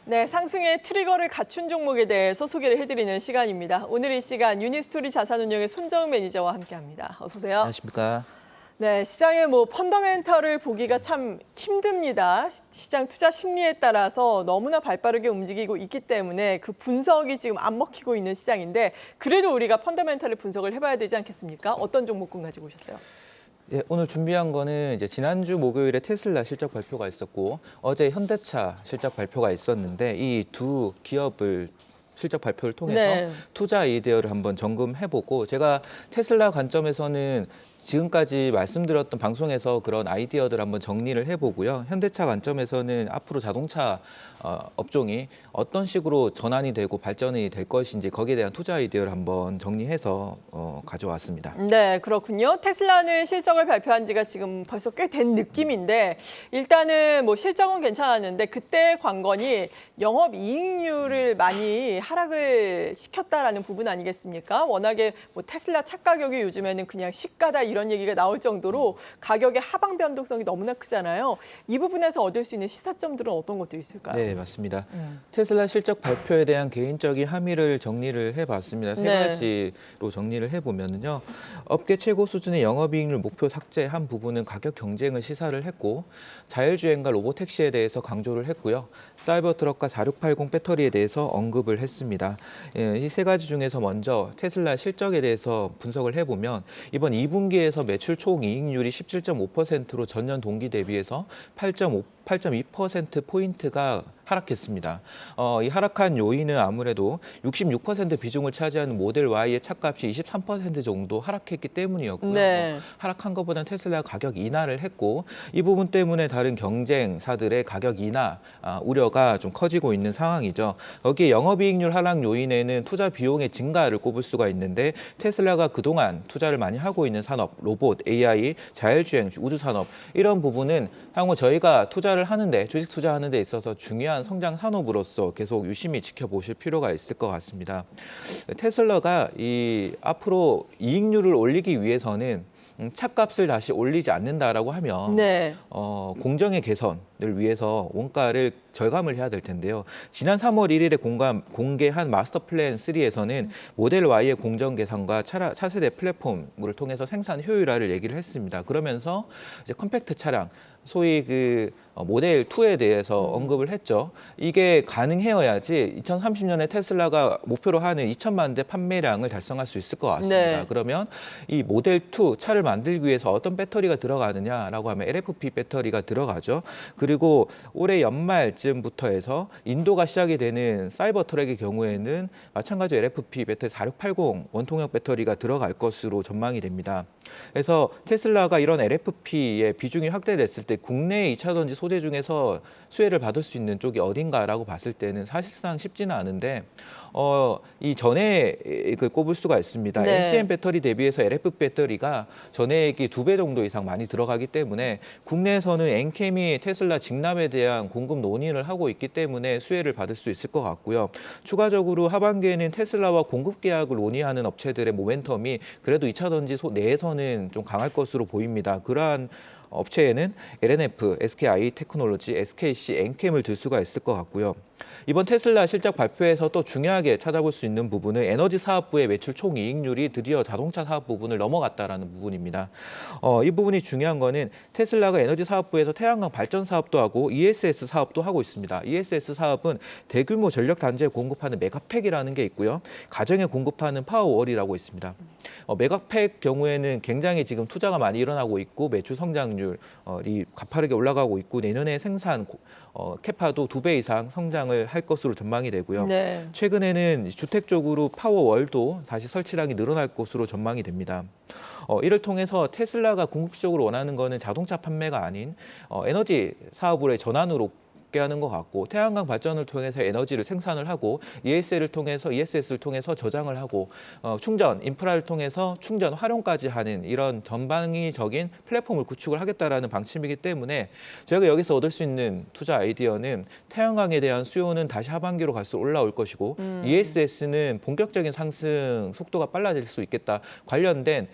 네, 상승의 트리거를 갖춘 종목에 대해서 소개를 해드리는 시간입니다. 오늘 이 시간 유니스토리 자산운용의 손정은 매니저와 함께합니다. 어서 오세요. 안녕하십니까. 네, 시장의 펀더멘털을 보기가 참 힘듭니다. 시장 투자 심리에 따라서 너무나 발빠르게 움직이고 있기 때문에 그 분석이 지금 안 먹히고 있는 시장인데 그래도 우리가 펀더멘털을 분석을 해봐야 되지 않겠습니까? 어떤 종목군 가지고 오셨어요? 예, 오늘 준비한 거는 이제 지난주 목요일에 테슬라 실적 발표가 있었고 어제 현대차 실적 발표가 있었는데 이 두 기업을 실적 발표를 통해서 네. 투자 아이디어를 한번 점검해보고 제가 테슬라 관점에서는 지금까지 말씀드렸던 방송에서 그런 아이디어들 한번 정리를 해보고요. 현대차 관점에서는 앞으로 자동차 업종이 어떤 식으로 전환이 되고 발전이 될 것인지 거기에 대한 투자 아이디어를 한번 정리해서 가져왔습니다. 네, 그렇군요. 테슬라는 실적을 발표한 지가 지금 벌써 꽤 된 느낌인데 일단은 실적은 괜찮았는데 그때 관건이 영업이익률을 많이 하락을 시켰다라는 부분 아니겠습니까? 워낙에 테슬라 차 가격이 요즘에는 그냥 시가다 이런 얘기가 나올 정도로 가격의 하방 변동성이 너무나 크잖아요. 이 부분에서 얻을 수 있는 시사점들은 어떤 것들이 있을까요? 네, 맞습니다. 테슬라 실적 발표에 대한 개인적인 함의를 정리를 해봤습니다. 세 네. 가지로 정리를 해보면요. 업계 최고 수준의 영업이익률 목표 삭제한 부분은 가격 경쟁을 시사를 했고 자율주행과 로보택시에 대해서 강조를 했고요. 사이버트럭과 4680 배터리에 대해서 언급을 했습니다. 이 세 가지 중에서 먼저 테슬라 실적에 대해서 분석을 해보면 이번 2분기에서 매출 총 이익률이 17.5%로 전년 동기 대비해서 8.2%포인트가 하락했습니다. 이 하락한 요인은 아무래도 66% 비중을 차지하는 모델 Y의 차값이 23% 정도 하락했기 때문이었고요. 네. 하락한 것보다는 테슬라 가격 인하를 했고 이 부분 때문에 다른 경쟁사들의 가격 인하 우려가 좀 커지고 있는 상황이죠. 여기에 영업이익률 하락 요인에는 투자 비용의 증가를 꼽을 수가 있는데 테슬라가 그동안 투자를 많이 하고 있는 산업, 로봇, AI, 자율주행, 우주산업 이런 부분은 향후 저희가 투자를 하는데 주식 투자하는 데 있어서 중요한 성장 산업으로서 계속 유심히 지켜보실 필요가 있을 것 같습니다. 테슬라가 앞으로 이익률을 올리기 위해서는 차값을 다시 올리지 않는다라고 하면 네. 공정의 개선을 위해서 원가를 절감을 해야 될 텐데요. 지난 3월 1일에 공개한 마스터 플랜 3에서는 모델 Y의 공정 개선과 차세대 플랫폼을 통해서 생산 효율화를 얘기를 했습니다. 그러면서 이제 컴팩트 차량 소위 모델 2에 대해서 언급을 했죠. 이게 가능해야지 2030년에 테슬라가 목표로 하는 2천만 대 판매량을 달성할 수 있을 것 같습니다. 네. 그러면 이 모델 2 차를 만들기 위해서 어떤 배터리가 들어가느냐라고 하면 LFP 배터리가 들어가죠. 그리고 올해 연말쯤부터 해서 인도가 시작이 되는 사이버 트랙의 경우에는 마찬가지로 LFP 배터리 4680 원통형 배터리가 들어갈 것으로 전망이 됩니다. 그래서 테슬라가 이런 LFP의 비중이 확대됐을 때 국내의 2차 전지 소재 중에서 수혜를 받을 수 있는 쪽이 어딘가라고 봤을 때는 사실상 쉽지는 않은데 이 전해액을 꼽을 수가 있습니다. 네. NCM 배터리 대비해서 LFP 배터리가 전해액이 2배 정도 이상 많이 들어가기 때문에 국내에서는 엔캠이 테슬라 직납에 대한 공급 논의를 하고 있기 때문에 수혜를 받을 수 있을 것 같고요. 추가적으로 하반기에는 테슬라와 공급 계약을 논의하는 업체들의 모멘텀이 그래도 2차 전지 내에서는 좀 강할 것으로 보입니다. 그러한 업체에는 LNF, SKI 테크놀로지, SKC, 엔캠을 들 수가 있을 것 같고요. 이번 테슬라 실적 발표에서 또 중요하게 찾아볼 수 있는 부분은 에너지 사업부의 매출 총 이익률이 드디어 자동차 사업 부분을 넘어갔다라는 부분입니다. 이 부분이 중요한 거는 테슬라가 에너지 사업부에서 태양광 발전 사업도 하고 ESS 사업도 하고 있습니다. ESS 사업은 대규모 전력 단지에 공급하는 메가팩이라는 게 있고요. 가정에 공급하는 파워월이라고 있습니다. 메가팩 경우에는 굉장히 지금 투자가 많이 일어나고 있고 매출 성장률이 가파르게 올라가고 있고 내년에 생산 캐파도 2배 이상 성장을 할 것으로 전망이 되고요. 네. 최근에는 주택 쪽으로 파워월도 다시 설치량이 늘어날 것으로 전망이 됩니다. 이를 통해서 테슬라가 궁극적으로 원하는 거는 자동차 판매가 아닌 에너지 사업으로의 전환으로 하는 것 같고 태양광 발전을 통해서 에너지를 생산을 하고 ESS를 통해서 저장을 하고 충전 인프라를 통해서 충전 활용까지 하는 이런 전방위적인 플랫폼을 구축을 하겠다라는 방침이기 때문에 저희가 여기서 얻을 수 있는 투자 아이디어는 태양광에 대한 수요는 다시 하반기로 갈수록 올라올 것이고 ESS는 본격적인 상승 속도가 빨라질 수 있겠다. 관련된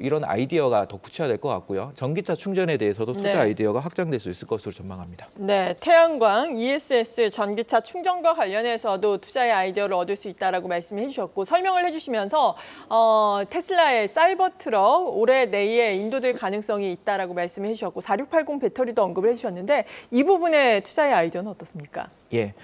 이런 아이디어가 더 구체화될 것 같고요. 전기차 충전에 대해서도 투자 네. 아이디어가 확장될 수 있을 것으로 전망합니다. 네, 태양광 태광, ESS 전기차 충전과 관련해서도 투자의 아이디어를 얻을 수 있다라고 말씀해 주셨고 설명을 해주시면서 테슬라의 사이버 트럭 올해 내에 인도될 가능성이 있다라고 말씀해 주셨고 4680 배터리도 언급을 해주셨는데 이 부분의 투자의 아이디어는 어떻습니까? 예.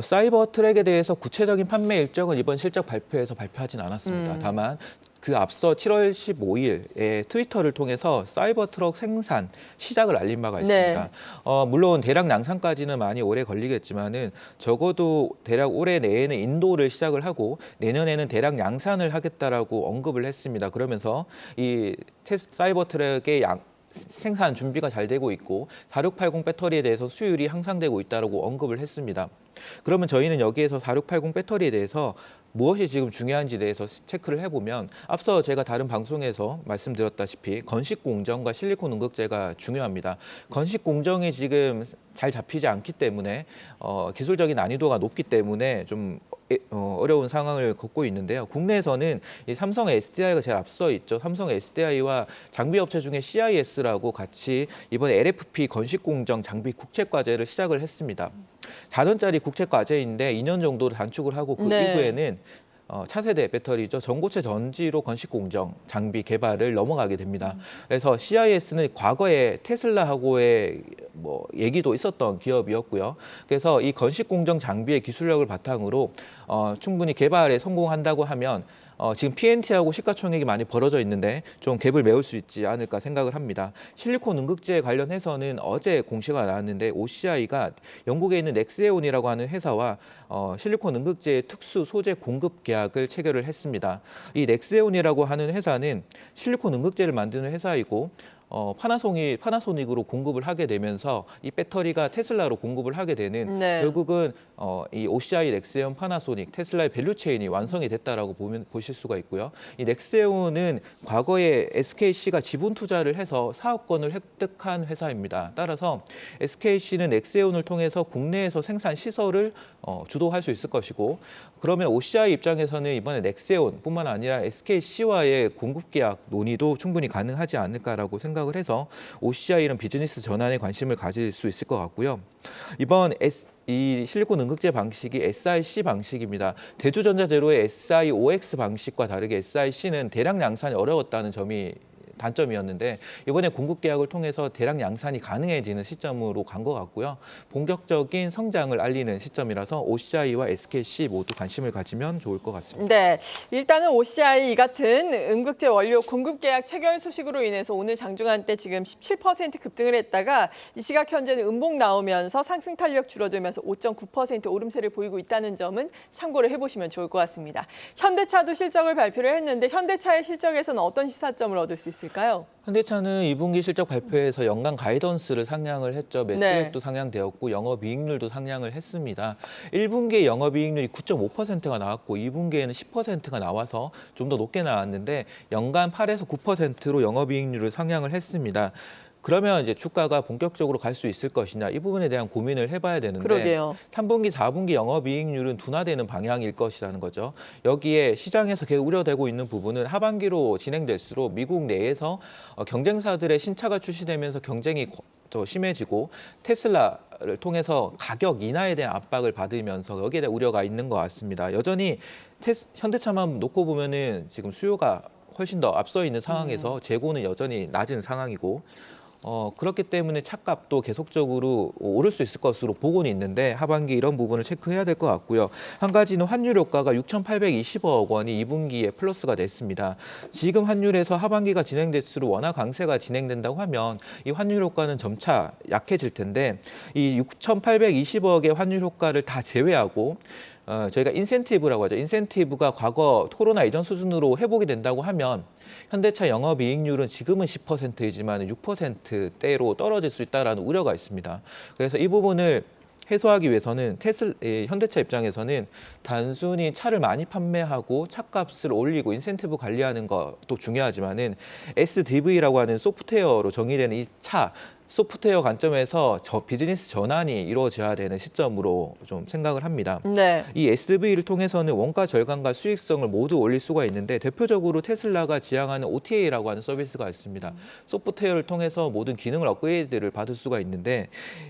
사이버 트랙에 대해서 구체적인 판매 일정은 이번 실적 발표에서 발표하진 않았습니다. 다만 그 앞서 7월 15일에 트위터를 통해서 사이버 트럭 생산 시작을 알린 바가 있습니다. 네. 물론 대량 양산까지는 많이 오래 걸리겠지만은 적어도 대략 올해 내에는 인도를 시작을 하고 내년에는 대량 양산을 하겠다라고 언급을 했습니다. 그러면서 이 사이버 트럭의 생산 준비가 잘 되고 있고 4680 배터리에 대해서 수율이 향상되고 있다고 언급을 했습니다. 그러면 저희는 여기에서 4680 배터리에 대해서 무엇이 지금 중요한지에 대해서 체크를 해보면 앞서 제가 다른 방송에서 말씀드렸다시피 건식 공정과 실리콘 응급제가 중요합니다. 건식 공정이 지금 잘 잡히지 않기 때문에 기술적인 난이도가 높기 때문에 좀 어려운 상황을 겪고 있는데요. 국내에서는 이 삼성의 SDI가 제일 앞서 있죠. 삼성의 SDI와 장비 업체 중에 CIS라고 같이 이번에 LFP 건식 공정 장비 국책 과제를 시작을 했습니다. 4년짜리 국책 과제인데 2년 정도 단축을 하고 그 네. 이후에는 차세대 배터리죠. 전고체 전지로 건식 공정 장비 개발을 넘어가게 됩니다. 그래서 CIS는 과거에 테슬라하고의 얘기도 있었던 기업이었고요. 그래서 이 건식 공정 장비의 기술력을 바탕으로 충분히 개발에 성공한다고 하면 지금 PNT하고 시가총액이 많이 벌어져 있는데 좀 갭을 메울 수 있지 않을까 생각을 합니다. 실리콘 응급제 관련해서는 어제 공시가 나왔는데 OCI가 영국에 있는 넥스에온이라고 하는 회사와 실리콘 응급제 특수 소재 공급 계약을 체결을 했습니다. 이 넥스에온이라고 하는 회사는 실리콘 응급제를 만드는 회사이고 파나소닉으로 공급을 하게 되면서 이 배터리가 테슬라로 공급을 하게 되는 네. 결국은 이 OCI, 넥스에온, 파나소닉, 테슬라의 밸류체인이 완성이 됐다라고 보실 수가 있고요. 이 넥스에온은 과거에 SKC가 지분 투자를 해서 사업권을 획득한 회사입니다. 따라서 SKC는 넥스에온을 통해서 국내에서 생산 시설을 주도할 수 있을 것이고 그러면 OCI 입장에서는 이번에 넥스에온뿐만 아니라 SKC와의 공급 계약 논의도 충분히 가능하지 않을까라고 생각을 해서 OCI는 비즈니스 전환에 관심을 가질 수 있을 것 같고요. 이번 이 실리콘 응급제 방식이 SiC 방식입니다. 대주전자재료의 SiOX 방식과 다르게 SiC는 대량 양산이 어려웠다는 점이 단점이었는데 이번에 공급 계약을 통해서 대량 양산이 가능해지는 시점으로 간 것 같고요. 본격적인 성장을 알리는 시점이라서 OCI와 SKC 모두 관심을 가지면 좋을 것 같습니다. 네, 일단은 OCI 이 같은 응급제 원료 공급 계약 체결 소식으로 인해서 오늘 장중한 때 지금 17% 급등을 했다가 이 시각 현재는 음봉 나오면서 상승 탄력 줄어들면서 5.9% 오름세를 보이고 있다는 점은 참고를 해보시면 좋을 것 같습니다. 현대차도 실적을 발표를 했는데 현대차의 실적에서는 어떤 시사점을 얻을 수 있을까요? 현대차는 2분기 실적 발표에서 연간 가이던스를 상향을 했죠. 매출액도 네. 상향되었고 영업이익률도 상향을 했습니다. 1분기에 영업이익률이 9.5%가 나왔고 2분기에는 10%가 나와서 좀 더 높게 나왔는데 연간 8에서 9%로 영업이익률을 상향을 했습니다. 그러면 이제 주가가 본격적으로 갈 수 있을 것이냐 이 부분에 대한 고민을 해봐야 되는데 그러게요. 3분기, 4분기 영업이익률은 둔화되는 방향일 것이라는 거죠. 여기에 시장에서 계속 우려되고 있는 부분은 하반기로 진행될수록 미국 내에서 경쟁사들의 신차가 출시되면서 경쟁이 더 심해지고 테슬라를 통해서 가격 인하에 대한 압박을 받으면서 여기에 대한 우려가 있는 것 같습니다. 여전히 현대차만 놓고 보면은 지금 수요가 훨씬 더 앞서 있는 상황에서 재고는 여전히 낮은 상황이고 그렇기 때문에 차값도 계속적으로 오를 수 있을 것으로 보고는 있는데 하반기 이런 부분을 체크해야 될 것 같고요. 한 가지는 환율 효과가 6,820억 원이 2분기에 플러스가 됐습니다. 지금 환율에서 하반기가 진행될수록 원화 강세가 진행된다고 하면 이 환율 효과는 점차 약해질 텐데 이 6,820억의 환율 효과를 다 제외하고 저희가 인센티브라고 하죠. 인센티브가 과거 코로나 이전 수준으로 회복이 된다고 하면 현대차 영업이익률은 지금은 10%이지만 6%대로 떨어질 수 있다는 우려가 있습니다. 그래서 이 부분을 해소하기 위해서는 현대차 입장에서는 단순히 차를 많이 판매하고 차값을 올리고 인센티브 관리하는 것도 중요하지만은 SDV라고 하는 소프트웨어로 정의되는 이 차 소프트웨어 관점에서 비즈니스 전환이 이루어져야 되는 시점으로 좀 생각을 합니다. 네. 이 SV를 통해서는 원가 절감과 수익성을 모두 올릴 수가 있는데 대표적으로 테슬라가 지향하는 OTA라고 하는 서비스가 있습니다. 소프트웨어를 통해서 모든 기능을 업그레이드를 받을 수가 있는데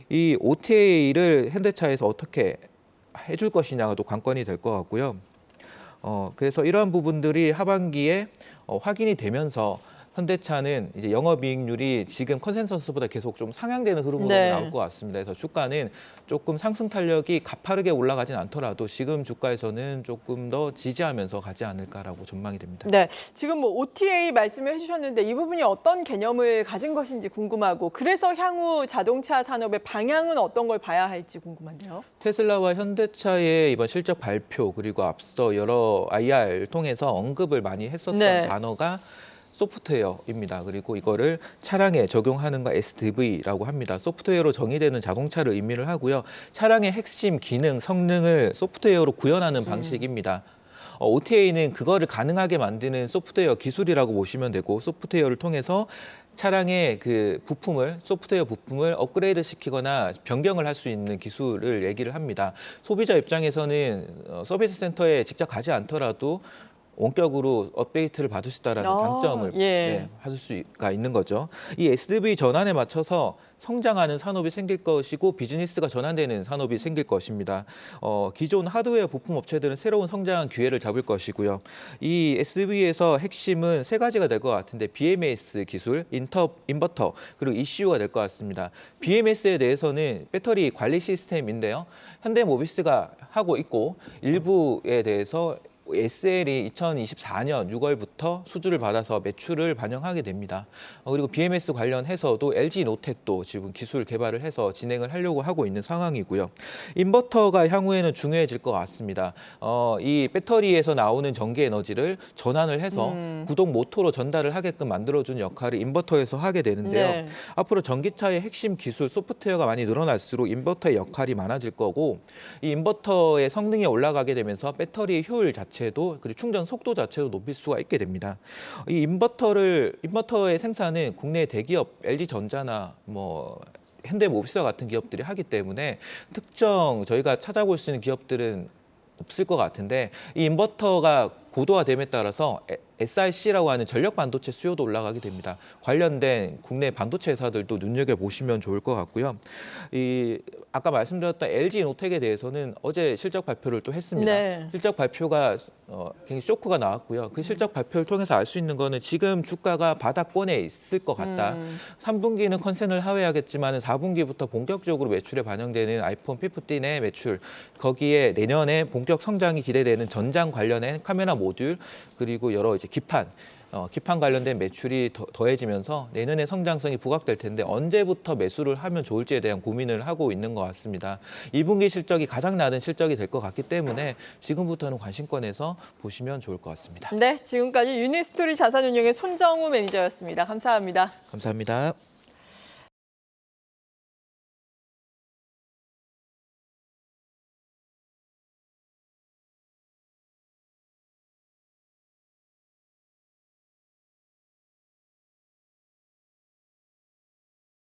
이 OTA를 현대차에서 어떻게 해줄 것이냐가 또 관건이 될 것 같고요. 그래서 이러한 부분들이 하반기에 확인이 되면서 현대차는 이제 영업이익률이 지금 컨센서스보다 계속 좀 상향되는 흐름으로 네. 나올 것 같습니다. 그래서 주가는 조금 상승 탄력이 가파르게 올라가진 않더라도 지금 주가에서는 조금 더 지지하면서 가지 않을까라고 전망이 됩니다. 네, 지금 뭐 OTA 말씀을 해주셨는데 이 부분이 어떤 개념을 가진 것인지 궁금하고 그래서 향후 자동차 산업의 방향은 어떤 걸 봐야 할지 궁금한데요. 테슬라와 현대차의 이번 실적 발표 그리고 앞서 여러 IR을 통해서 언급을 많이 했었던 네. 단어가 소프트웨어입니다. 그리고 이거를 차량에 적용하는 거 SDV라고 합니다. 소프트웨어로 정의되는 자동차를 의미를 하고요. 차량의 핵심 기능, 성능을 소프트웨어로 구현하는 방식입니다. OTA는 그거를 가능하게 만드는 소프트웨어 기술이라고 보시면 되고 소프트웨어를 통해서 차량의 그 부품을 소프트웨어 부품을 업그레이드 시키거나 변경을 할 수 있는 기술을 얘기를 합니다. 소비자 입장에서는 서비스 센터에 직접 가지 않더라도 원격으로 업데이트를 받을 수 있다는 장점을 예. 받을 수가 있는 거죠. 이 SDV 전환에 맞춰서 성장하는 산업이 생길 것이고 비즈니스가 전환되는 산업이 생길 것입니다. 기존 하드웨어 부품 업체들은 새로운 성장 기회를 잡을 것이고요. 이 SDV에서 핵심은 세 가지가 될 것 같은데 BMS 기술, 인버터, 그리고 ECU가 될 것 같습니다. BMS에 대해서는 배터리 관리 시스템인데요. 현대모비스가 하고 있고 일부에 대해서 SL이 2024년 6월부터 수주를 받아서 매출을 반영하게 됩니다. 그리고 BMS 관련해서도 LG노텍도 지금 기술 개발을 해서 진행을 하려고 하고 있는 상황이고요. 인버터가 향후에는 중요해질 것 같습니다. 이 배터리에서 나오는 전기 에너지를 전환을 해서 구동 모터로 전달을 하게끔 만들어주는 역할을 인버터에서 하게 되는데요. 네. 앞으로 전기차의 핵심 기술 소프트웨어가 많이 늘어날수록 인버터의 역할이 많아질 거고 이 인버터의 성능이 올라가게 되면서 배터리의 효율 자체도 그리고 충전 속도 자체도 높일 수가 있게 됩니다. 이 인버터의 생산은 국내 대기업 LG전자나 뭐 현대모비스와 같은 기업들이 하기 때문에 특정 저희가 찾아볼 수 있는 기업들은 없을 것 같은데 이 인버터가 고도화됨에 따라서 SiC라고 하는 전력 반도체 수요도 올라가게 됩니다. 관련된 국내 반도체 회사들도 눈여겨보시면 좋을 것 같고요. 아까 말씀드렸던 LG노텍에 대해서는 어제 실적 발표를 또 했습니다. 네. 실적 발표가 굉장히 쇼크가 나왔고요. 그 실적 발표를 통해서 알 수 있는 거는 지금 주가가 바닥권에 있을 것 같다. 3분기는 컨센을 하회하겠지만 4분기부터 본격적으로 매출에 반영되는 아이폰 15의 매출, 거기에 내년에 본격 성장이 기대되는 전장 관련된 카메라 모듈 그리고 여러 이제 기판 관련된 매출이 더해지면서 내년에 성장성이 부각될 텐데 언제부터 매수를 하면 좋을지에 대한 고민을 하고 있는 것 같습니다. 2분기 실적이 가장 낮은 실적이 될 것 같기 때문에 지금부터는 관심권에서 보시면 좋을 것 같습니다. 네, 지금까지 유니스토리 자산운용의 손정우 매니저였습니다. 감사합니다. 감사합니다.